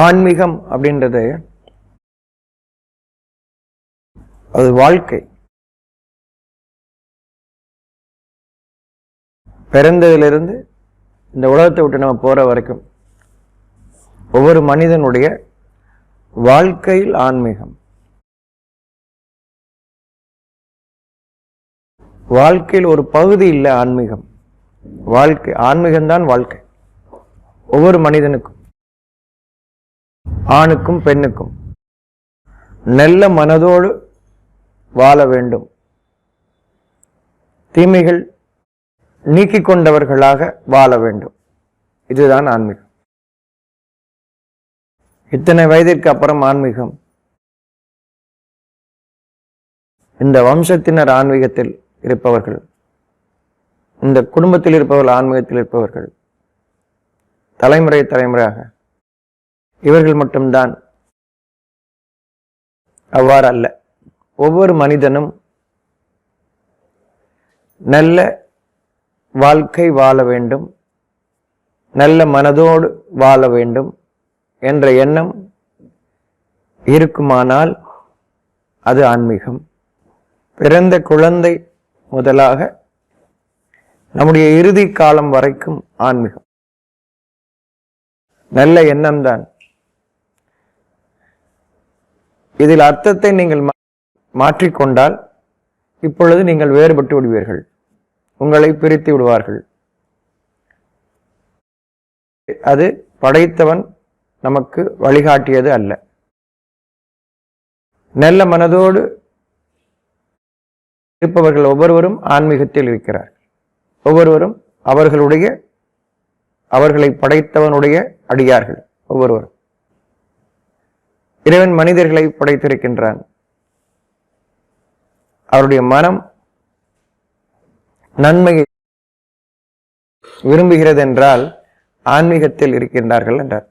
ஆன்மீகம் அப்படின்றது அது வாழ்க்கை. பிறந்ததிலிருந்து இந்த உலகத்தை விட்டு நம்ம போற வரைக்கும் ஒவ்வொரு மனிதனுடைய வாழ்க்கையில் ஆன்மீகம். வாழ்க்கையில் ஒரு பகுதி இல்லை ஆன்மீகம். வாழ்க்கை ஆன்மீகம்தான் வாழ்க்கை. ஒவ்வொரு மனிதனுக்கும், ஆணுக்கும் பெண்ணுக்கும் நல்ல மனதோடு வாழ வேண்டும். தீமைகள் நீக்கிக் கொண்டவர்களாக வாழ வேண்டும். இதுதான் ஆன்மீகம். இத்தனை வயதிற்கு அப்புறம் ஆன்மீகம். இந்த வம்சத்தினர் ஆன்மீகத்தில் இருப்பவர்கள், இந்த குடும்பத்தில் இருப்பவர்கள் ஆன்மீகத்தில் இருப்பவர்கள், தலைமுறை தலைமுறையாக இவர்கள் மட்டும்தான். அவ்வாறு அல்ல. ஒவ்வொரு மனிதனும் நல்ல வாழ்க்கை வாழ வேண்டும், நல்ல மனதோடு வாழ வேண்டும் என்ற எண்ணம் இருக்குமானால் அது ஆன்மீகம். பிறந்த குழந்தை முதலாக நம்முடைய இறுதி காலம் வரைக்கும் ஆன்மீகம். நல்ல எண்ணம்தான். இதில் அர்த்தத்தை நீங்கள் மாற்றிக்கொண்டால் இப்பொழுது நீங்கள் வேறுபட்டு விடுவீர்கள், உங்களை பிரித்து விடுவார்கள். அது படைத்தவன் நமக்கு வழிகாட்டியது அல்ல. நல்ல மனதோடு இருப்பவர்கள் ஒவ்வொருவரும் ஆன்மீகத்தில் இருக்கிறார்கள். ஒவ்வொருவரும் அவர்களை படைத்தவனுடைய அடியார்கள். ஒவ்வொருவரும் இறைவன் மனிதர்களை படைத்திருக்கின்றான். அவருடைய மனம் நன்மையை விரும்புகிறது என்றால் ஆன்மீகத்தில் இருக்கின்றார்கள் என்றார்.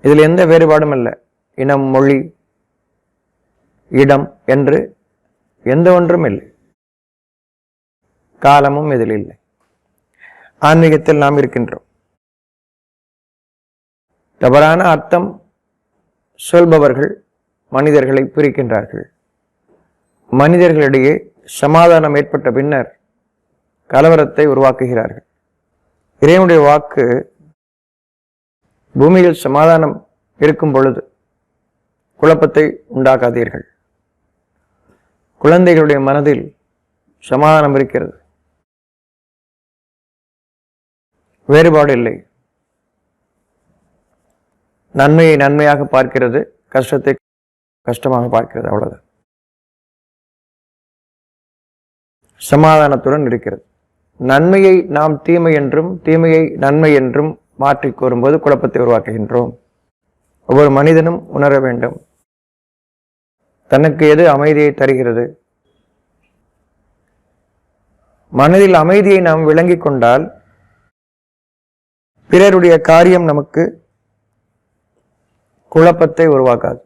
இதில் எந்த வேறுபாடும் அல்ல. இனம், மொழி, இடம் என்று எந்த ஒன்றும் இல்லை. காலமும் இதில் இல்லை. ஆன்மீகத்தில் நாம் இருக்கின்றோம். தவறான அர்த்தம் சொல்பவர்கள் மனிதர்களை பிரிக்கின்றார்கள். மனிதர்களிடையே சமாதானம் ஏற்பட்ட பின்னர் கலவரத்தை உருவாக்குகிறார்கள். இறைவனுடைய வாக்கு பூமியில் சமாதானம் இருக்கும் பொழுது குழப்பத்தை உண்டாக்காதீர்கள். குழந்தைகளுடைய மனதில் சமாதானம் இருக்கிறது, வேறுபாடு இல்லை. நன்மையை நன்மையாக பார்க்கிறது, கஷ்டத்தை கஷ்டமாக பார்க்கிறது. அவ்வளவு சமாதானத்துடன் இருக்கிறது. நன்மையை நாம் தீமை என்றும் தீமையை நன்மை என்றும் மாற்றி கூறும்போது குழப்பத்தை உருவாக்குகின்றோம். ஒவ்வொரு மனிதனும் உணர வேண்டும், தனக்கு எது அமைதியை தருகிறது. மனதில் அமைதியை நாம் விளங்கிக் கொண்டால் பிறருடைய காரியம் நமக்கு குழப்பத்தை உருவாக்காது.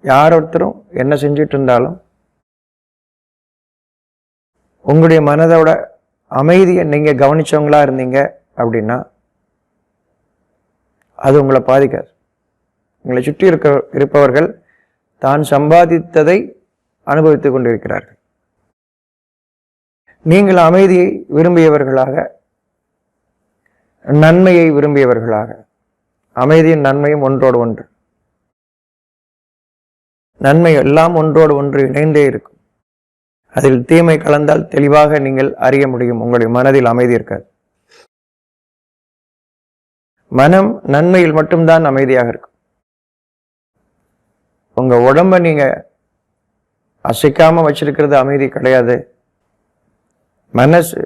யார் ஒருத்தரும் என்ன செஞ்சிட்டு இருந்தாலும் உங்களுடைய மனதோட அமைதியை நீங்க கவனிச்சவங்களா இருந்தீங்க அப்படின்னா அது உங்களை பாதிக்காது. உங்களை சுற்றி இருப்பவர்கள் தான் சம்பாதித்ததை அனுபவித்துக் கொண்டிருக்கிறார்கள். நீங்கள் அமைதியை விரும்பியவர்களாக, நன்மையை விரும்பியவர்களாக, அமைதியின் நன்மையும் ஒன்றோடு ஒன்று, நன்மை எல்லாம் ஒன்றோடு ஒன்று இணைந்தே இருக்கும். அதில் தீமை கலந்தால் தெளிவாக நீங்கள் அறிய முடியும். உங்களுடைய மனதில் அமைதி இருக்காது. மனம் நன்மையில் மட்டும்தான் அமைதியாக இருக்கும். உங்க உடம்ப நீங்க அசைக்காம வச்சிருக்கிறது அமைதி கிடையாது. மனசு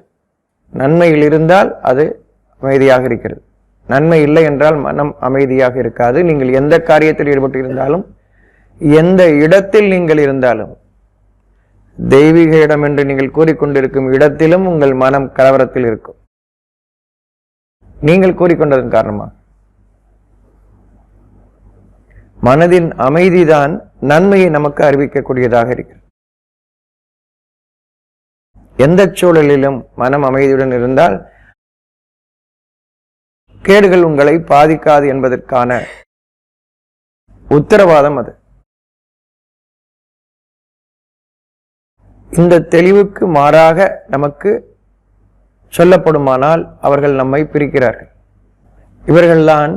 நன்மையில் இருந்தால் அது அமைதியாக இருக்கிறது. நன்மை இல்லை என்றால் மனம் அமைதியாக இருக்காது. நீங்கள் எந்த காரியத்தில் ஈடுபட்டு இருந்தாலும், எந்த இடத்தில் நீங்கள் இருந்தாலும், தெய்வீக இடம் என்று நீங்கள் கூறிக்கொண்டிருக்கும் இடத்திலும் உங்கள் மனம் கலவரத்தில் இருக்கும். நீங்கள் கூறிக்கொண்டதன் காரணமாக மனதின் அமைதிதான் நன்மையை நமக்கு அறிவிக்கக்கூடியதாக இருக்கிறது. எந்த சூழலிலும் மனம் அமைதியுடன் இருந்தால் கேடுகள் உங்களை பாதிக்காது என்பதற்கான உத்தரவாதம் அது. இந்த தெளிவுக்கு மாறாக நமக்கு சொல்லப்படுமானால் அவர்கள் நம்மை பிரிக்கிறார்கள். இவர்கள்தான்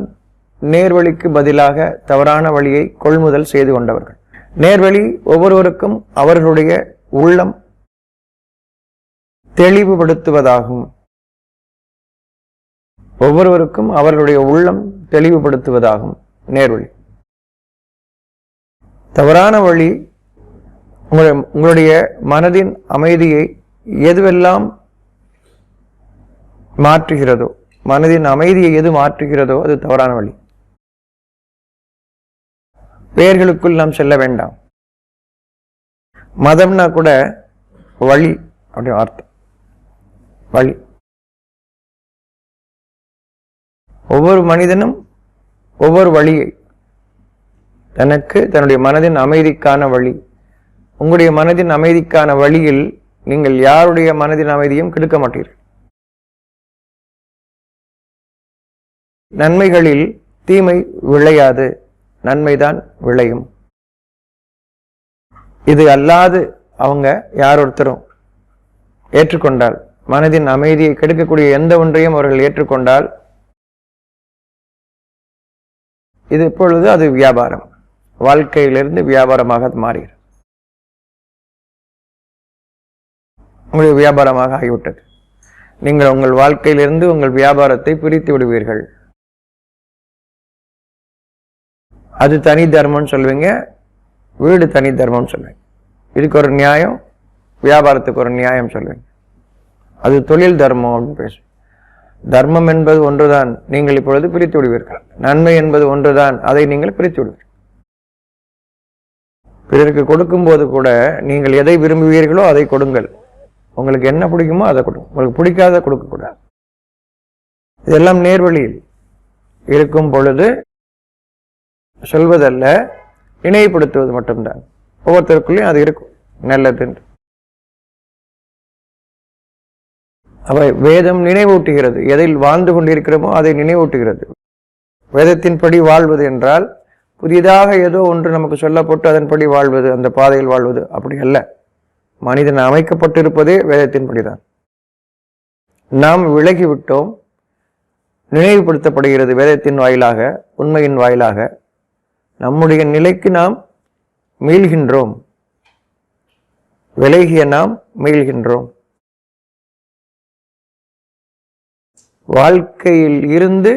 நேர்வழிக்கு பதிலாக தவறான வழியை கொள்முதல் செய்து கொண்டவர்கள். நேர்வழி ஒவ்வொருவருக்கும் அவர்களுடைய உள்ளம் தெளிவுபடுத்துவதாகும். ஒவ்வொருவருக்கும் அவர்களுடைய உள்ளம் தெளிவுபடுத்துவதாகும் நேர்வழி. தவறான வழி உங்களுடைய மனதின் அமைதியை எதுவெல்லாம் மாற்றுகிறதோ, மனதின் அமைதியை எது மாற்றுகிறதோ அது தவறான வழி. பெயர்களுக்குள் நாம் செல்ல வேண்டாம். மதம்னா கூட வழி அப்படி அர்த்தம். வழி. ஒவ்வொரு மனிதனும் ஒவ்வொரு வழியை தனக்கு தன்னுடைய மனதின் அமைதிக்கான வழி. உங்களுடைய மனதின் அமைதிக்கான வழியில் நீங்கள் யாருடைய மனதின் அமைதியும் கெடுக்க மாட்டீர்கள். நன்மைகளில் தீமை விளையாது, நன்மைதான் விளையும். இது அல்லாது அவங்க யார் ஒருத்தரும் ஏற்றுக்கொண்டால், மனதின் அமைதியை கெடுக்கக்கூடிய எந்த ஒன்றையும் அவர்கள் ஏற்றுக்கொண்டால் இது இப்பொழுது அது வியாபாரம், வாழ்க்கையிலிருந்து வியாபாரமாக மாறுகிறது. உங்களுடைய வியாபாரமாக ஆகிவிட்டது. நீங்கள் உங்கள் வாழ்க்கையிலிருந்து உங்கள் வியாபாரத்தை பிரித்து விடுவீர்கள். அது தனி தர்மம்னு சொல்லுவீங்க, வீடு தனி தர்மம்னு சொல்லுவீங்க. இதுக்கு ஒரு நியாயம், வியாபாரத்துக்கு ஒரு நியாயம் சொல்லுவீங்க. அது தொழில் தர்மம் அப்படின்னு பேசுவீங்க. தர்மம் என்பது ஒன்றுதான், நீங்கள் இப்பொழுது பிரித்து விடுவீர்கள். நன்மை என்பது ஒன்றுதான், அதை நீங்கள் பிரித்து விடுவீர்கள். பிறருக்கு கொடுக்கும் போது கூட நீங்கள் எதை விரும்புவீர்களோ அதை கொடுங்கள். உங்களுக்கு என்ன பிடிக்குமோ அதை கொடுங்க, உங்களுக்கு பிடிக்காத கொடுக்கக்கூடாது. இதெல்லாம் நேர்வழியில் இருக்கும் பொழுது சொல்வதல்ல, நினைவுபடுத்துவது மட்டும்தான். ஒவ்வொருத்தருக்குள்ளேயும் அது இருக்கும், நல்லது என்று. அவை வேதம் நினைவூட்டுகிறது. எதில் வாழ்ந்து கொண்டிருக்கிறோமோ அதை நினைவூட்டுகிறது. வேதத்தின்படி வாழ்வது என்றால் புதிதாக ஏதோ ஒன்று நமக்கு சொல்லப்பட்டு அதன்படி வாழ்வது, அந்த பாதையில் வாழ்வது அப்படி அல்ல. மனிதன் அமைக்கப்பட்டிருப்பதே வேதத்தின்படிதான். நாம் விலகிவிட்டோம். நினைவுபடுத்தப்படுகிறது வேதத்தின் வாயிலாக, உண்மையின் வாயிலாக. நம்முடைய நிலைக்கு நாம் மீள்கின்றோம். விலகிய நாம் மீள்கின்றோம். வாழ்க்கையில் இருந்து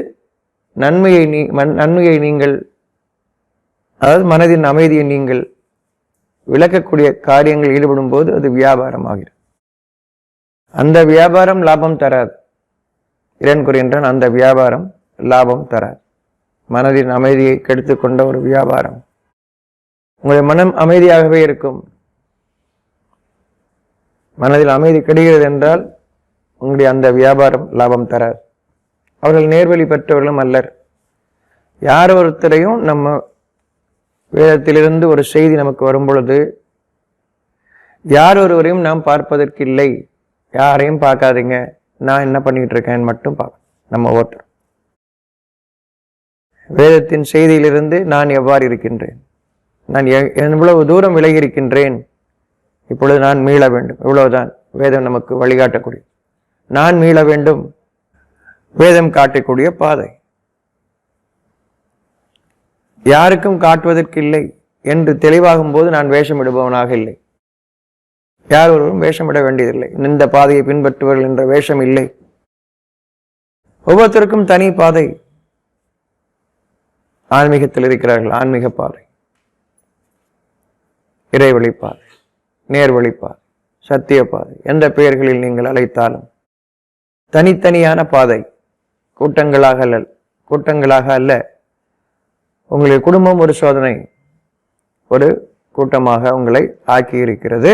நன்மையை நீங்கள், அதாவது மனதின் அமைதியை நீங்கள் விளக்கக்கூடிய காரியங்கள் ஈடுபடும் போது அது வியாபாரமாகிறது. அந்த வியாபாரம் லாபம் தராது. இறைவன் கூறுகின்றான், அந்த வியாபாரம் லாபம் தராது. மனதின் அமைதியை கெடுத்து கொண்ட ஒரு வியாபாரம். உங்களுடைய மனம் அமைதியாகவே இருக்கும். மனதில் அமைதி கெடுகிறது என்றால் உங்களுடைய அந்த வியாபாரம் லாபம் தராது. அவர்கள் நேர்வழி பெற்றவர்களும் அல்லர். யார் ஒருத்தரையும் நம்ம வேதத்திலிருந்து ஒரு செய்தி நமக்கு வரும் பொழுது யார் ஒருவரையும் நாம் பார்ப்பதற்கு இல்லை. யாரையும் பார்க்காதீங்க, நான் என்ன பண்ணிட்டு இருக்கேன் மட்டும் பார்க்க. நம்ம ஒவ்வொருத்தரும் வேதத்தின் செய்தியிலிருந்து நான் எவ்வாறு இருக்கின்றேன், நான் எவ்வளவு தூரம் விலகி இருக்கின்றேன், இப்பொழுது நான் மீள வேண்டும், இவ்வளவுதான் வேதம் நமக்கு வழிகாட்டக்கூடிய. நான் மீள வேண்டும், வேதம் காட்டக்கூடிய பாதை. யாருக்கும் காட்டுவதற்கு இல்லை என்று தெளிவாகும் போது நான் வேஷமிடுபவனாக இல்லை. யார் ஒருவரும் வேஷமிட வேண்டியதில்லை. இந்த பாதையை பின்பற்றுவர்கள் என்ற வேஷம் இல்லை. ஒவ்வொருத்தருக்கும் தனி பாதை. ஆன்மீகத்தில் இருக்கிறார்கள், ஆன்மீக பாதை, இறைவழி பாதை, நேர்வழி பாதை, சத்திய பாதை, எந்த பெயர்களில் நீங்கள் அழைத்தாலும் தனித்தனியான பாதை. கூட்டங்களாக அல்ல. உங்களுடைய குடும்பம் ஒரு சோதனை, ஒரு கூட்டமாக உங்களை ஆக்கி இருக்கிறது.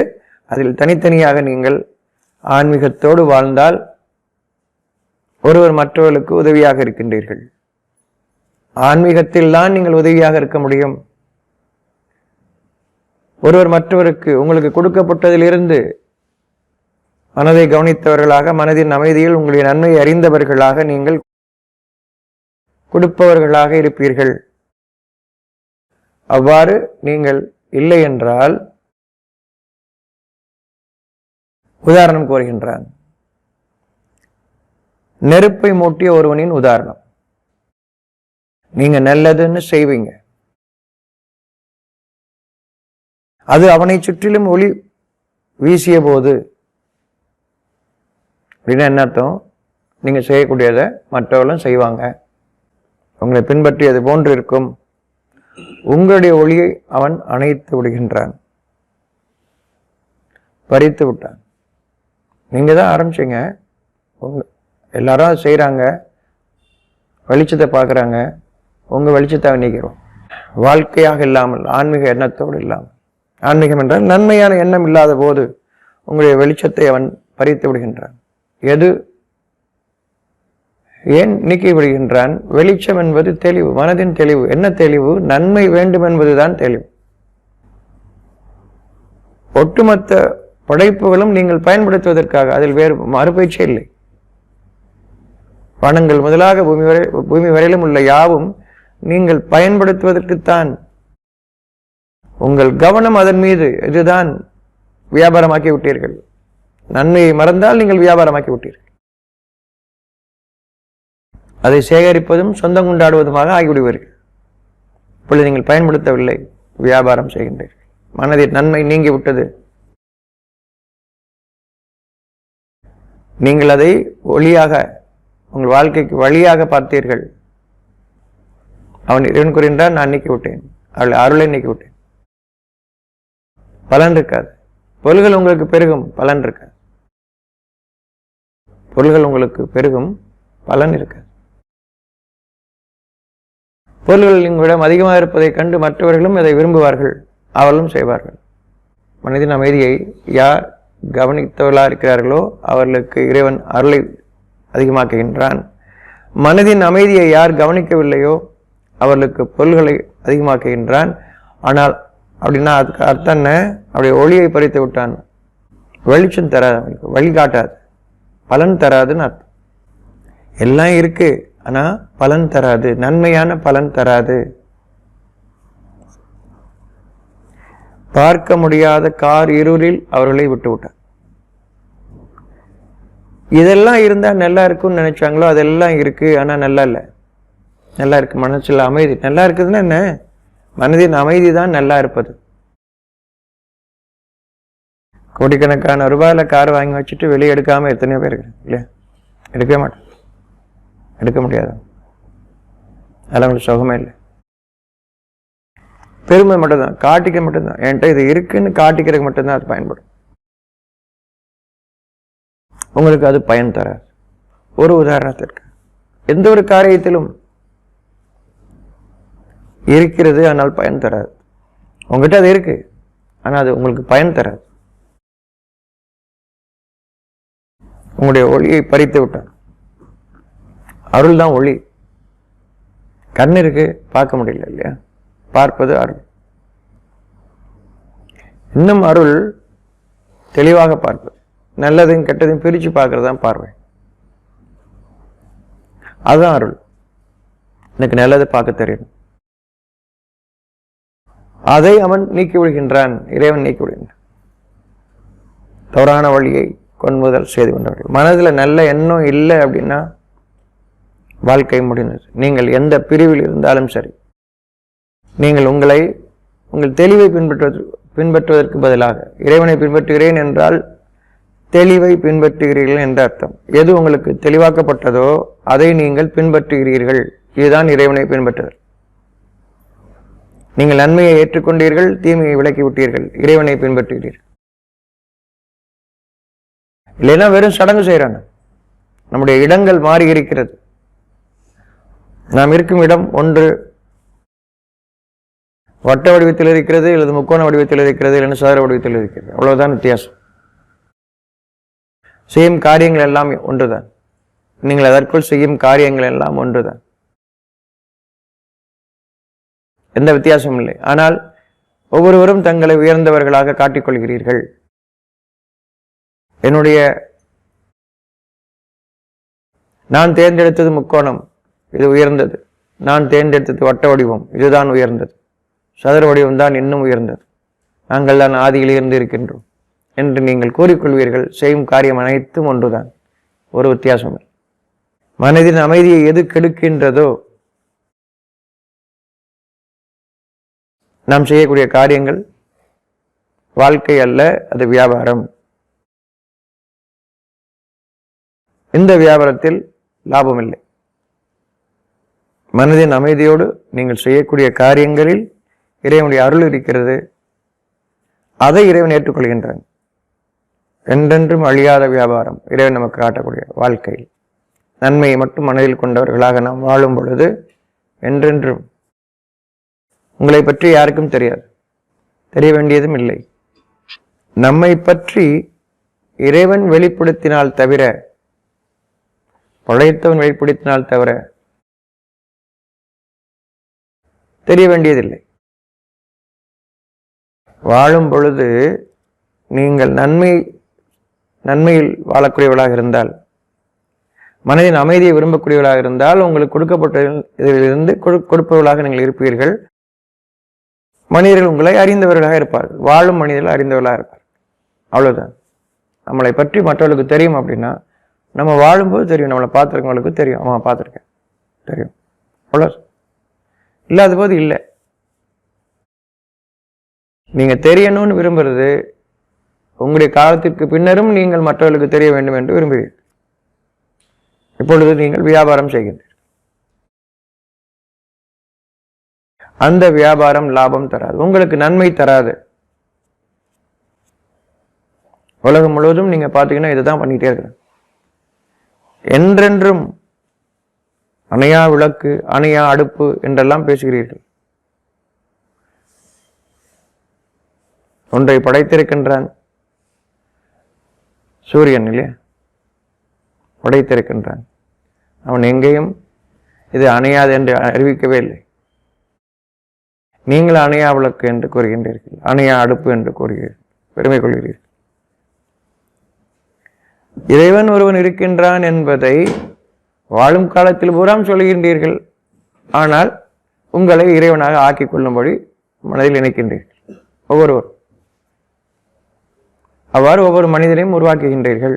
அதில் தனித்தனியாக நீங்கள் ஆன்மீகத்தோடு வாழ்ந்தால் ஒருவர் மற்றவர்களுக்கு உதவியாக இருக்கின்றீர்கள். ஆன்மீகத்தில் தான் நீங்கள் உதவியாக இருக்க முடியும். ஒருவர் மற்றவருக்கு உங்களுக்கு கொடுக்கப்பட்டதிலிருந்து மனதை கவனித்தவர்களாக, மனதின் அமைதியில் உங்களுடைய நன்மையை அறிந்தவர்களாக நீங்கள் கொடுப்பவர்களாக இருப்பீர்கள். அவ்வாறு நீங்கள் இல்லை என்றால், உதாரணம் கூறுகின்றான். நெருப்பை மூட்டிய ஒருவனின் உதாரணம். நீங்க நல்லதுன்னு செய்வீங்க, அது அவனை சுற்றிலும் ஒளி வீசிய போது அப்படின்னா என்ன அர்த்தம்? நீங்க செய்யக்கூடியதை மற்றவர்களும் செய்வாங்க, உங்களை பின்பற்றியது போன்று இருக்கும். உங்களுடைய ஒளியை அவன் அணைத்து விடுகின்றான், பறித்து விட்டான். நீங்க தான் ஆரம்பிச்சீங்க, எல்லாரும் செய்யறாங்க, வெளிச்சத்தை பார்க்குறாங்க, உங்க வெளிச்சத்தை நீக்கிறோம். வாழ்க்கையாக இல்லாமல், ஆன்மீக எண்ணத்தோடு இல்லாமல், ஆன்மீகம் என்றால் நன்மையான எண்ணம் இல்லாத போது உங்களுடைய வெளிச்சத்தை அவன் பறித்து விடுகின்றான். ஏன் நீக்கி விடுகின்றான்? வெளிச்சம் என்பது தெளிவு, மனதின் தெளிவு. என்ன தெளிவு? நன்மை வேண்டும் என்பதுதான் தெளிவு. ஒட்டுமொத்த படைப்புகளும் நீங்கள் பயன்படுத்துவதற்காக, அதில் வேறு மறுபயிற்சி இல்லை. வனங்கள் முதலாக பூமி வரையிலும் உள்ள யாவும் நீங்கள் பயன்படுத்துவதற்குத்தான். உங்கள் கவனம் அதன் மீது, இதுதான் வியாபாரமாக்கி விட்டீர்கள். நன்மையை மறந்தால் நீங்கள் வியாபாரமாக்கி விட்டீர்கள். அதை சேகரிப்பதும் சொந்தம் கொண்டாடுவதுமாக ஆகிவிடுவீர்கள். இப்பொழுது நீங்கள் பயன்படுத்தவில்லை, வியாபாரம் செய்கின்றீர்கள். மனதில் நன்மை நீங்கிவிட்டது. நீங்கள் அதை ஒளியாக, உங்கள் வாழ்க்கைக்கு வழியாக பார்த்தீர்கள். அவன் இறைவன் கூறுகின்றான், நான் நீக்கி விட்டேன், அவள் அருளை நீக்கி விட்டேன். பலன் இருக்காது. பொருள்கள் உங்களுக்கு பெருகும், பலன் இருக்காது. பொருள்கள் உங்களுக்கு பெருகும், பலன் இருக்காது. பொருள்கள் உங்களிடம் அதிகமாக இருப்பதை கண்டு மற்றவர்களும் அதை விரும்புவார்கள், அவர்களும் செய்வார்கள். மனதின் அமைதியை யார் கவனித்தவர்களாக இருக்கிறார்களோ அவர்களுக்கு இறைவன் அருளை அதிகமாக்குகின்றான். மனதின் அமைதியை யார் கவனிக்கவில்லையோ அவர்களுக்கு பொருள்களை அதிகமாக்குகின்றான். ஆனால் அப்படின்னா அதுக்கு அர்த்தம் என்ன? அப்படியே ஒளியை பறித்து விட்டான். வெளிச்சம் தராது, அவனுக்கு வழிகாட்டாது, பலன் தராதுன்னு அர்த்தம். எல்லாம் இருக்கு, ஆனா பலன் தராது, நன்மையான பலன் தராது. பார்க்க முடியாத கார் இருளில் அவர்களை விட்டு விட்டார். இதெல்லாம் இருந்தா நல்லா இருக்கும்னு நினைச்சாங்களோ அதெல்லாம் இருக்கு, ஆனா நல்லா இல்லை. நல்லா இருக்கு, மனசுல அமைதி. நல்லா இருக்குதுன்னா என்ன? மனதின் அமைதி தான் நல்லா இருப்பது. கோடிக்கணக்கான ரூபாயில கார் வாங்கி வச்சுட்டு வெளியே எடுக்காம எத்தனையோ பேர் இருக்கு இல்லையா? எடுக்கவே மாட்டேன், எடுக்க முடியாது. அதில் அவங்களுக்கு சுகமே இல்லை. பெருமை மட்டும்தான், காட்டிக்க மட்டும்தான். என்கிட்ட இது இருக்குன்னு காட்டிக்கிறதுக்கு மட்டும்தான் அது பயன்படும். உங்களுக்கு அது பயன் தராது. ஒரு உதாரணத்திற்கு, எந்த ஒரு காரியத்திலும் இருக்கிறது ஆனால் பயன் தராது. உங்ககிட்ட அது இருக்கு, ஆனா அது உங்களுக்கு பயன் தராது. உங்களுடைய ஒளியை பறித்து விட்டான். அருள் தான் ஒளி. கண் இருக்கு, பார்க்க முடியல இல்லையா? பார்ப்பது அருள். இன்னும் அருள் தெளிவாக பார்ப்பது, நல்லதையும் கெட்டதையும் பிரிச்சு பார்க்கறதுதான் பார்வை. அதுதான் அருள். எனக்கு நல்லதை பார்க்க தெரியணும். அதை அவன் நீக்கி விடுகின்றான், இறைவன் நீக்கி விடுகின்றான். தவறான வழியை கொள்முதல் செய்து கொண்டவர்கள். மனதில் நல்ல எண்ணம் இல்லை அப்படின்னா வாழ்க்கை முடிந்தது. நீங்கள் எந்த பிரிவில் இருந்தாலும் சரி, நீங்கள் உங்கள் தெளிவை பின்பற்றுவதற்கு பதிலாக இறைவனை பின்பற்றுகிறேன் என்றால் தெளிவை பின்பற்றுகிறீர்கள் என்ற அர்த்தம். எது உங்களுக்கு தெளிவாக்கப்பட்டதோ அதை நீங்கள் பின்பற்றுகிறீர்கள். இதுதான் இறைவனை பின்பற்றுதல். நீங்கள் நன்மையை ஏற்றுக்கொண்டீர்கள், தீமையை விலக்கி விட்டீர்கள், இறைவனை பின்பற்றுகிறீர்கள். இல்லைன்னா வெறும் சடங்கு செய்யறாங்க. நம்முடைய இடங்கள் மாறி இருக்கிறது. நாம் இருக்கும் இடம் ஒன்று வட்ட வடிவத்தில் இருக்கிறது, அல்லது முக்கோண வடிவத்தில் இருக்கிறது, இல்லைன்னா சதுர வடிவத்தில் இருக்கிறது. அவ்வளவுதான் வித்தியாசம். செய்யும் காரியங்கள் எல்லாம் ஒன்றுதான். நீங்கள் அதற்குள் செய்யும் காரியங்கள் எல்லாம் ஒன்றுதான், எந்த வித்தியாசமும் இல்லை. ஆனால் ஒவ்வொருவரும் தங்களை உயர்ந்தவர்களாக காட்டிக்கொள்கிறீர்கள். நான் தேர்ந்தெடுத்தது முக்கோணம், இது உயர்ந்தது. நான் தேர்ந்தெடுத்தது வட்ட வடிவம், இதுதான் உயர்ந்தது, சதுர வடிவம் தான் இன்னும் உயர்ந்தது, நாங்கள் தான் ஆதியில் இருந்து இருக்கின்றோம் என்று நீங்கள் கூறிக்கொள்வீர்கள். செய்யும் காரியம் அனைத்தும் ஒன்றுதான், ஒரு வித்தியாசம். மனதின் அமைதியை எது கெடுக்கின்றதோ நாம் செய்யக்கூடிய காரியங்கள் வாழ்க்கை அல்ல, அது வியாபாரம். இந்த வியாபாரத்தில் லாபம் இல்லை. மனதின் அமைதியோடு நீங்கள் செய்யக்கூடிய காரியங்களில் இறைவனுடைய அருள் இருக்கிறது. அதை இறைவன் ஏற்றுக்கொள்கின்றான். என்றென்றும் அழியாத வியாபாரம் இறைவன் நமக்கு காட்டக்கூடிய வாழ்க்கையில் நன்மையை மட்டும் மனதில் கொண்டவர்களாக நாம் வாழும் பொழுது என்றென்றும் உங்களை பற்றி யாருக்கும் தெரியாது, தெரிய வேண்டியதும் இல்லை. நம்மை பற்றி இறைவன் வெளிப்படுத்தினால் தவிர, படைத்தவன் வெளிப்படுத்தினால் தவிர தெரிய வேண்டியதில்லை. வாழும் பொழுது நீங்கள் நன்மையில் வாழக்கூடியவர்களாக இருந்தால், மனதின் அமைதியை விரும்பக்கூடியவர்களாக இருந்தால், உங்களுக்கு கொடுக்கப்பட்ட இதிலிருந்து கொடுப்பவர்களாக நீங்கள் இருப்பீர்கள். மனிதர்கள் உங்களை அறிந்தவர்களாக இருப்பார்கள். வாழும் மனிதர்கள் அறிந்தவர்களாக இருப்பார்கள். அவ்வளவுதான். நம்மளை பற்றி மற்றவர்களுக்கு தெரியும் அப்படின்னா, நம்ம வாழும்போது தெரியும். நம்மளை பார்த்துருக்கவங்களுக்கு தெரியும், ஆமா பார்த்துருக்கேன், தெரியும். அவ்வளோ. இல்லாத போது இல்லை. நீங்க தெரியணும்னு விரும்புறது உங்களுடைய காலத்திற்கு பின்னரும் நீங்கள் மற்றவர்களுக்கு தெரிய வேண்டும் என்று விரும்புகிறீர்கள். இப்பொழுது நீங்கள் வியாபாரம் செய்கின்றீர்கள். அந்த வியாபாரம் லாபம் தராது, உங்களுக்கு நன்மை தராது. உலகம் முழுவதும் நீங்க பார்த்தீங்கன்னா இதுதான் பண்ணிட்டே இருக்கிறேன். என்றென்றும் அணையா விளக்கு, அணையா அடுப்பு என்றெல்லாம் பேசுகிறீர்கள். ஒன்றை படைத்திருக்கின்றான் சூரியன், இல்லையா? படைத்திருக்கின்றான். அவன் எங்கேயும் இது அணையாது என்று அறிவிக்கவே இல்லை. நீங்கள் அணையா விளக்கு என்று கூறுகின்றீர்கள், அணையா அடுப்பு என்று கூறுகிறீர்கள், பெருமை கொள்கிறீர்கள். இறைவன் ஒருவன் இருக்கின்றான் என்பதை வாழும் காலத்தில் பூராம் சொல்கின்றீர்கள். ஆனால் உங்களை இறைவனாக ஆக்கிக் கொள்ளும்படி மனதில் நினைக்கின்றீர்கள். ஒவ்வொருவர் அவ்வாறு ஒவ்வொரு மனிதனையும் உருவாக்குகின்றீர்கள்.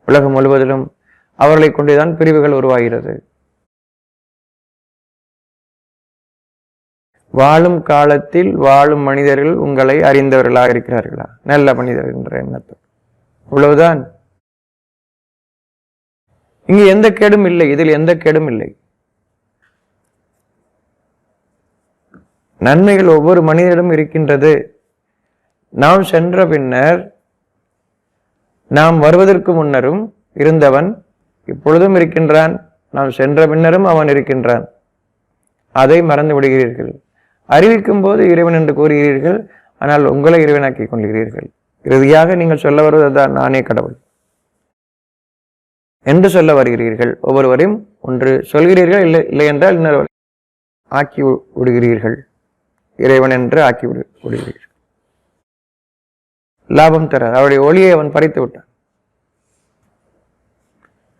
உலகம் முழுவதிலும் அவர்களை கொண்டுதான் பிரிவுகள் உருவாகிறது. வாழும் காலத்தில் வாழும் மனிதர்கள் உங்களை அறிந்தவர்களாக இருக்கிறார்களா? நல்ல மனிதர்கள் என்ற எண்ணத்தில் இவ்வளவுதான். இங்கு எந்த கேடும் இல்லை, இதில் எந்த கேடும் இல்லை. நன்மைகள் ஒவ்வொரு மனிதனிடம் இருக்கின்றது. நாம் சென்ற பின்னர், நாம் வருவதற்கு முன்னரும் இருந்தவன் இப்பொழுதும் இருக்கின்றான், நாம் சென்ற பின்னரும் அவன் இருக்கின்றான். அதை மறந்து விடுகிறீர்கள். அறிவிக்கும் போது இறைவன் என்று கூறுகிறீர்கள், ஆனால் உங்களை இறைவனாக்கிக் கொள்கிறீர்கள். இறுதியாக நீங்கள் சொல்ல வருவதுதான் நானே கடவுள் என்று சொல்ல வருகிறீர்கள். ஒவ்வொருவரையும் ஒன்று சொல்கிறீர்கள், இல்லை என்றால் இன்னொரு ஆக்கி விடுகிறீர்கள். இறைவன் என்று ஆக்கி விடுகிறீர்கள். லாபம் தர அவருடைய ஒளியை அவன் பறித்து விட்டான்.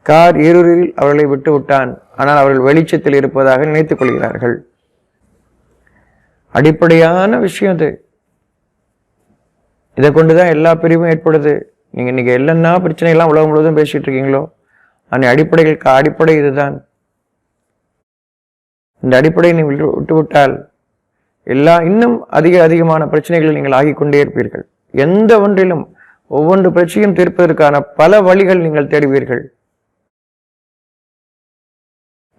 கார் இருளில் அவர்களை விட்டு விட்டான். ஆனால் அவர்கள் வெளிச்சத்தில் இருப்பதாக நினைத்துக் கொள்கிறார்கள். அடிப்படையான விஷயம் அது. இதை கொண்டுதான் எல்லா பிரிவும் ஏற்படுது. நீங்க இன்னைக்கு எல்லா பிரச்சனைகள்லாம் உலகம் முழுவதும் பேசிட்டு இருக்கீங்களோ, அந்த அடிப்படை இதுதான். இந்த அடிப்படையை நீங்கள் விட்டுவிட்டால் இன்னும் அதிகமான பிரச்சனைகளை நீங்கள் ஆகிக்கொண்டே இருப்பீர்கள். எந்த ஒன்றிலும் ஒவ்வொன்று பிரச்சனையும் தீர்ப்பதற்கான பல வழிகள் நீங்கள் தேடுவீர்கள்.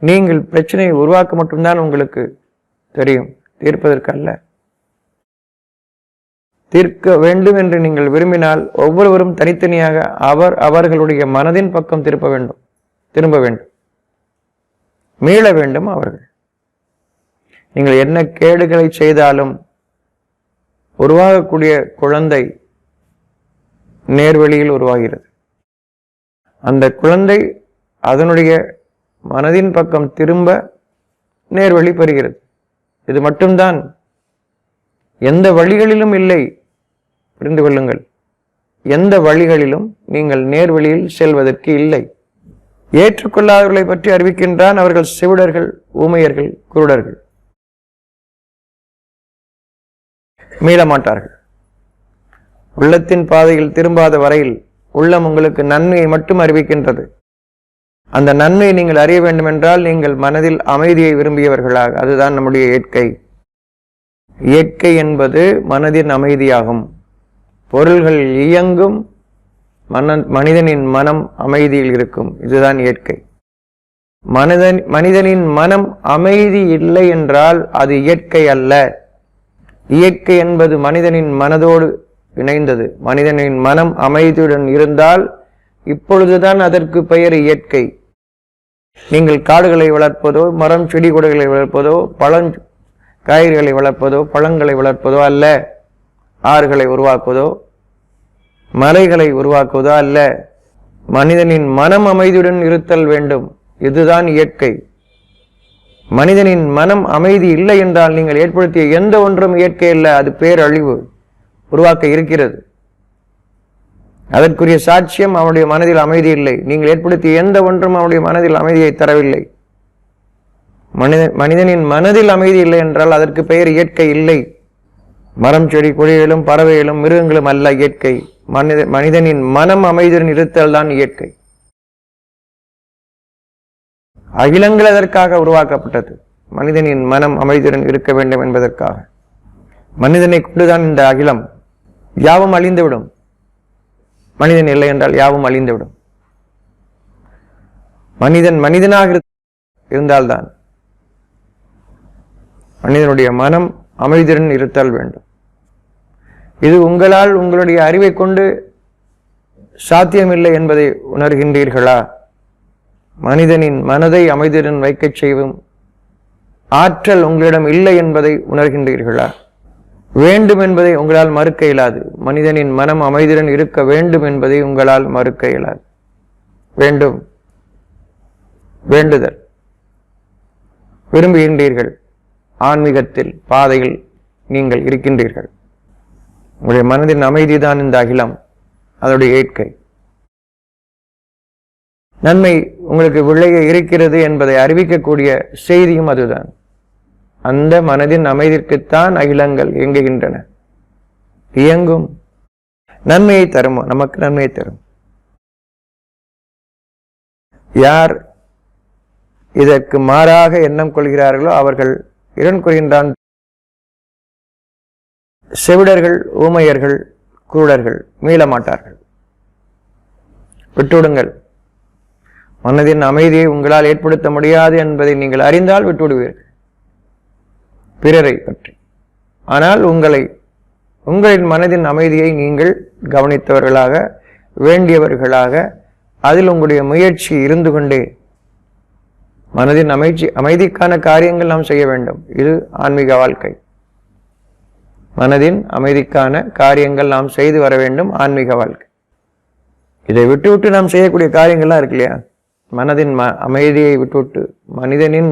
நீங்கள் பிரச்சனையை உருவாக்க மட்டும்தான் உங்களுக்கு தெரியும், தீர்ப்பதற்கு அல்ல. தீர்க்க வேண்டும் என்று நீங்கள் விரும்பினால் ஒவ்வொருவரும் தனித்தனியாக அவர்களுடைய மனதின் பக்கம் திரும்ப வேண்டும், மீள வேண்டும். அவர்கள் நீங்கள் என்ன கேடுகளை செய்தாலும் உருவாகக்கூடிய குழந்தை நேர்வழியில் உருவாகிறது. அந்த குழந்தை அதனுடைய மனதின் பக்கம் திரும்ப நேர்வழி பெறுகிறது. இது மட்டும்தான், எந்த வழிகளிலும் இல்லை. புரிந்து கொள்ளுங்கள், எந்த வழிகளிலும் நீங்கள் நேர்வழியில் செல்வதற்கு இல்லை. ஏற்றுக்கொள்ளாதவர்களை பற்றி அறிவிக்கின்றான். அவர்கள் செவிடர்கள், ஊமையர்கள், குருடர்கள், மீளமாட்டார்கள். உள்ளத்தின் பாதையில் திரும்பாத வரையில் உள்ளம் உங்களுக்கு நன்மையை மட்டும் அறிவிக்கின்றது. அந்த நன்மையை நீங்கள் அறிய வேண்டும் என்றால் நீங்கள் மனதில் அமைதியை விரும்பியவர்களாக, அதுதான் நம்முடைய இயற்கை. இயற்கை என்பது மனதின் அமைதியாகும். பொருள்கள் இயங்கும், மனிதனின் மனம் அமைதியில் இருக்கும். இதுதான் இயற்கை. மனிதனின் மனம் அமைதி இல்லை என்றால் அது இயற்கை அல்ல. இயற்கை என்பது மனிதனின் மனதோடு இணைந்தது. மனிதனின் மனம் அமைதியுடன் இருந்தால் இப்பொழுதுதான் அதற்கு பெயர் இயற்கை. நீங்கள் காடுகளை வளர்ப்பதோ, மரம் செடி கொடைகளை வளர்ப்பதோ, காய்கறிகளை வளர்ப்பதோ, பழங்களை வளர்ப்பதோ அல்ல. ஆறுகளை உருவாக்குவதோ, மலைகளை உருவாக்குவதோ அல்ல. மனிதனின் மனம் அமைதியுடன் இருத்தல் வேண்டும். இதுதான் இயற்கை. மனிதனின் மனம் அமைதி இல்லை என்றால் நீங்கள் ஏற்படுத்திய எந்த ஒன்றும் இயற்கை அல்ல, அது பேரழிவு உருவாக்க இருக்கிறது. அதற்குரிய சாட்சியம் அவனுடைய மனதில் அமைதி இல்லை. நீங்கள் ஏற்படுத்திய எந்த ஒன்றும் அவனுடைய மனதில் அமைதியை தரவில்லை. மனிதனின் மனதில் அமைதி இல்லை என்றால் அதற்கு பெயர் இயற்கை இல்லை. மரம் செடி கொடிகளும் பறவைகளும் மிருகங்களும் அல்ல இயற்கை. மனிதனின் மனம் அமைதியுடன் இருத்தல் தான் இயற்கை. அகிலங்கள் அதற்காக உருவாக்கப்பட்டது. மனிதனின் மனம் அமைதியுடன் இருக்க வேண்டும் என்பதற்காக. மனிதனை கொண்டுதான் இந்த அகிலம். யாவும் அழிந்துவிடும். மனிதன் இல்லை என்றால் யாவும் அழிந்துவிடும். மனிதனாக இருந்தால்தான் மனிதனுடைய மனம் அமைதியுடன் இருத்தல் வேண்டும். இது உங்களால் உங்களுடைய அறிவை கொண்டு சாத்தியமில்லை என்பதை உணர்கின்றீர்களா? மனிதனின் மனதை அமைதியுடன் வைக்கச் செய்யும் ஆற்றல் உங்களிடம் இல்லை என்பதை உணர்கின்றீர்களா? வேண்டும் என்பதை உங்களால் மறுக்க இயலாது. மனிதனின் மனம் அமைதியுடன் இருக்க வேண்டும் என்பதை உங்களால் மறுக்க இயலாது. வேண்டும், வேண்டுதல். விரும்புகின்றீர்கள். ஆன்மீகத்தில் பாதையில் நீங்கள் இருக்கின்றீர்கள். உங்களுடைய மனதின் அமைதிதான் இந்த அகிலம், அதனுடைய இயற்கை. நன்மை உங்களுக்கு விளைய இருக்கிறது என்பதை அறிவிக்கக்கூடிய செய்தியும் அதுதான். அந்த மனதின் அமைதிக்குத்தான் அகிலங்கள் இயங்குகின்றன. இயங்கும். நன்மையை தரும், நமக்கு நன்மையை தரும். யார் இதற்கு மாறாக எண்ணம் கொள்கிறார்களோ அவர்கள் இரண் கொள்கின்றான். செவிடர்கள், ஊமையர்கள், குருடர்கள் மீளமாட்டார்கள். விட்டுவிடுங்கள். மனதின் அமைதியை உங்களால் ஏற்படுத்த முடியாது என்பதை நீங்கள் அறிந்தால் விட்டுவிடுவீர்கள் பிறரை பற்றி. ஆனால் உங்களின் மனதின் அமைதியை நீங்கள் கவனித்தவர்களாக, வேண்டியவர்களாக, அதில் உங்களுடைய முயற்சி இருந்து கொண்டே மனதின் அமைதிக்கான காரியங்கள் நாம் செய்ய வேண்டும். இது ஆன்மீக வாழ்க்கை. மனதின் அமைதிக்கான காரியங்கள் நாம் செய்து வர வேண்டும். ஆன்மீக வாழ்க்கை. இதை விட்டுவிட்டு நாம் செய்யக்கூடிய காரியங்கள்லாம் இருக்கு இல்லையா? மனதின் அமைதியை விட்டுவிட்டு,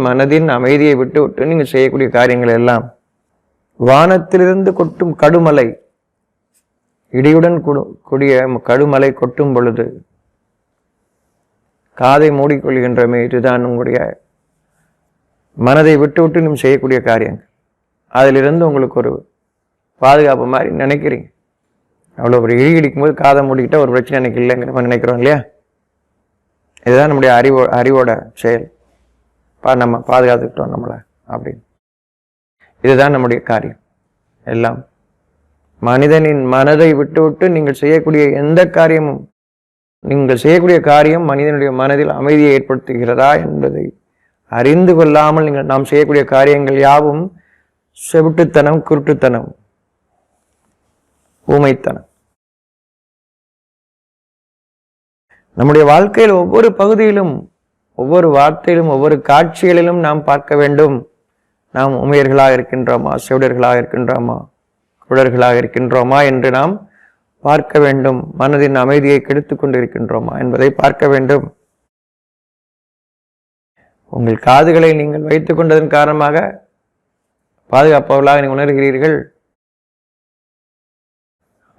மனதின் அமைதியை விட்டுவிட்டு நீங்கள் செய்யக்கூடிய காரியங்கள் எல்லாம் வானத்திலிருந்து கொட்டும் கடுமலை, இடியுடன் கூடிய கடுமலை கொட்டும் பொழுது காதை மூடிக்கொள்கின்றமே, இதுதான் உங்களுடைய மனதை விட்டுவிட்டு நீங்கள் செய்யக்கூடிய காரியங்கள். அதிலிருந்து உங்களுக்கு ஒரு பாதுகாப்பு மாதிரி நினைக்கிறீங்க. அவ்வளோ ஒரு இடி இடிக்கும் போது காதை மூடிக்கிட்ட ஒரு பிரச்சனை எனக்கு இல்லைங்கிற மாதிரி நினைக்கிறோம் இல்லையா? இதுதான் நம்முடைய அறிவோட செயல். நம்ம பாதுகாத்துக்கிட்டோம் நம்மளை அப்படின்னு. இதுதான் நம்முடைய காரியம். எல்லாம் மனிதனின் மனதை விட்டுவிட்டு நீங்கள் செய்யக்கூடிய எந்த காரியமும், நீங்கள் செய்யக்கூடிய காரியம் மனிதனுடைய மனதில் அமைதியை ஏற்படுத்துகிறதா என்பதை அறிந்து கொள்ளாமல் நாம் செய்யக்கூடிய காரியங்கள் யாவும் செவிட்டுத்தனம், குருட்டுத்தனம், ஊமைத்தனம். நம்முடைய வாழ்க்கையில் ஒவ்வொரு பகுதியிலும், ஒவ்வொரு வார்த்தையிலும், ஒவ்வொரு காட்சிகளிலும் நாம் பார்க்க வேண்டும். நாம் ஊமையர்களாக இருக்கின்றோமா, செவிடர்களாக இருக்கின்றோமா, குருடர்களாக இருக்கின்றோமா என்று நாம் பார்க்க வேண்டும். மனதின் அமைதியை கெடுத்துக் கொண்டிருக்கின்றோமா என்பதை பார்க்க வேண்டும். உங்கள் காதுகளை நீங்கள் வைத்துக் கொண்டதன் காரணமாக பாதுகாப்பவர்களாக நீங்கள் உணர்கிறீர்கள்.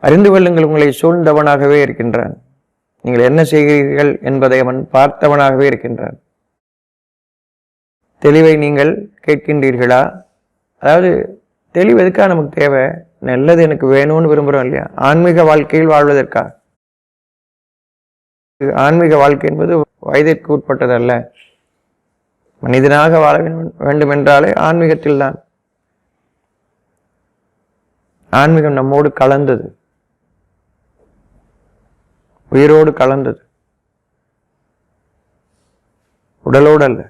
அறிந்து கொள்ளுங்கள், உங்களை சூழ்ந்தவனாகவே இருக்கின்றான். நீங்கள் என்ன செய்கிறீர்கள் என்பதை அவன் பார்த்தவனாகவே இருக்கின்றான். தெளிவை நீங்கள் கேட்கின்றீர்களா? அதாவது தெளிவு எதுக்காக நமக்கு தேவை? நல்லது எனக்கு வேணும்னு விரும்புகிறோம் இல்லையா? ஆன்மீக வாழ்க்கையில் வாழ்வதற்காக. ஆன்மீக வாழ்க்கை என்பது வயதிற்கு உட்பட்டதல்ல. மனிதனாக வாழ வேண்டும் என்றாலே ஆன்மீகத்தில் தான். ஆன்மீகம் நம்மோடு கலந்தது, உயிரோடு கலந்தது, உடலோடு அல்ல,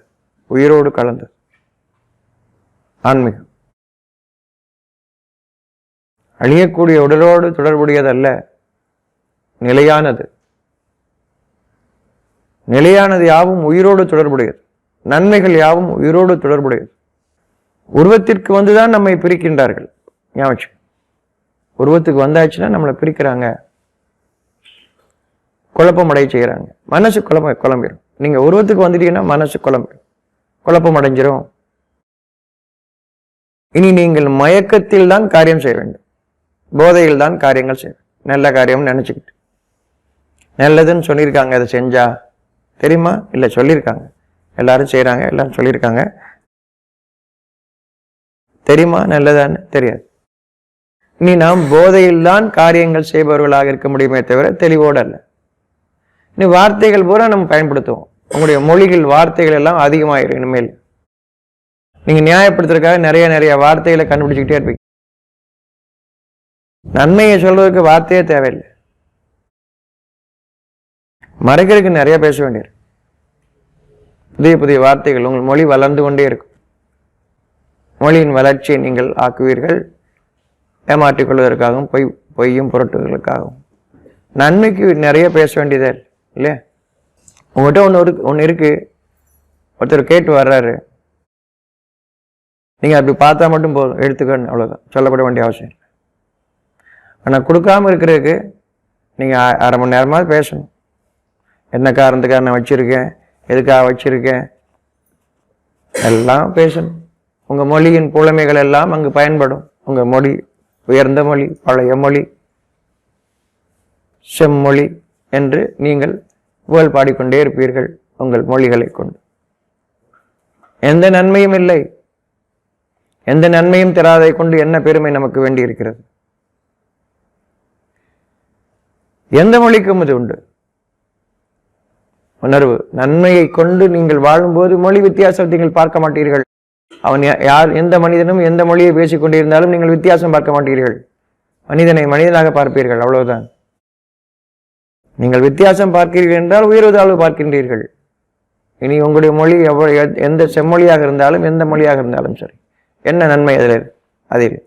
உயிரோடு கலந்தது ஆன்மீகம். அழியக்கூடிய உடலோடு தொடர்புடையதல்ல, நிலையானது. நிலையானது யாவும் உயிரோடு தொடர்புடையது. நன்மைகள் யாவும் உயிரோடு தொடர்புடையது. உருவத்திற்கு வந்துதான் நம்மை பிரிக்கின்றார்கள். ஞாபகம், உருவத்துக்கு வந்தாச்சுன்னா நம்மளை பிரிக்கிறாங்க, குழப்பம் அடைய செய்கிறாங்க. மனசு குழம்பிடும். நீங்க உருவத்துக்கு வந்துட்டீங்கன்னா மனசு குழப்பம் அடைஞ்சிரும். இனி நீங்கள் மயக்கத்தில் தான் காரியம் செய்ய வேண்டும், போதையில் தான் காரியங்கள் செய்ய வேண்டும். நல்ல காரியம் நினைச்சுக்கிட்டு நல்லதுன்னு சொல்லியிருக்காங்க, அதை செஞ்சா தெரியுமா? இல்லை, சொல்லியிருக்காங்க, எல்லாரும் செய்யறாங்க, எல்லாரும் சொல்லியிருக்காங்க, தெரியுமா நல்லதான்னு? தெரியாது. இனி நாம் போதையில் தான் காரியங்கள் செய்பவர்களாக இருக்க முடியுமே தவிர தெளிவோடு அல்ல. இனி வார்த்தைகள் பூரா நம்ம பயன்படுத்துவோம். உங்களுடைய மொழிகள் வார்த்தைகள் எல்லாம் அதிகமாயிரும். இனிமேல் நீங்க நியாயப்படுத்துறதுக்காக நிறைய வார்த்தைகளை கண்டுபிடிச்சுக்கிட்டே இருப்பீங்க. நன்மையை சொல்றதுக்கு வார்த்தையே தேவையில்லை. மறைக்கிறதுக்கு நிறைய பேச வேண்டியிருக்கு. புதிய வார்த்தைகள். உங்கள் மொழி வளர்ந்து கொண்டே இருக்கும். மொழியின் வளர்ச்சியை நீங்கள் ஆக்குவீர்கள். ஏமாற்றிக் கொள்வதற்காகவும் பொய்யும் புரட்டுவதற்காகவும். நன்மைக்கு நிறைய பேச வேண்டியதே இல்லையா? உங்கள்கிட்ட ஒன்று இருக்கு. ஒருத்தர் கேட்டு வர்றாரு, நீங்க அப்படி பார்த்தா மட்டும் போதும், எடுத்துக்கணும், அவ்வளவுதான், சொல்லப்பட வேண்டிய அவசியம் இல்லை. ஆனால் கொடுக்காம இருக்கிறதுக்கு நீங்க அரை மணி நேரமாவது பேசணும். என்ன காரணத்துக்காக நான் வச்சிருக்கேன், எதுக்காக வச்சிருக்கேன், எல்லாம் பேசணும். உங்க மொழியின் புலமைகள் எல்லாம் அங்கு பயன்படும். உங்க மொழி உயர்ந்த மொழி, பழைய மொழி, செம்மொழி என்று நீங்கள் புகழ் பாடிக்கொண்டே இருப்பீர்கள். உங்கள் மொழிகளை கொண்டு எந்த நன்மையும் இல்லை. எந்த நன்மையும் தராதை கொண்டு என்ன பெருமை நமக்கு வேண்டி இருக்கிறது? எந்த மொழிக்கும் இது உண்டு. உணர்வு நன்மையை கொண்டு நீங்கள் வாழும்போது மொழி வித்தியாசத்தை நீங்கள் பார்க்க மாட்டீர்கள். அவன் யார், எந்த மனிதனும் எந்த மொழியை பேசிக் கொண்டிருந்தாலும் நீங்கள் வித்தியாசம் பார்க்க மாட்டீர்கள். மனிதனை மனிதனாக பார்ப்பீர்கள், அவ்வளவுதான். நீங்கள் வித்தியாசம் பார்க்கிறீர்கள் என்றால் உயர்வு தாழ்வு பார்க்கின்றீர்கள். இனி உங்களுடைய மொழி எந்த செம்மொழியாக இருந்தாலும் எந்த மொழியாக இருந்தாலும் சரி, என்ன நன்மை அதில்?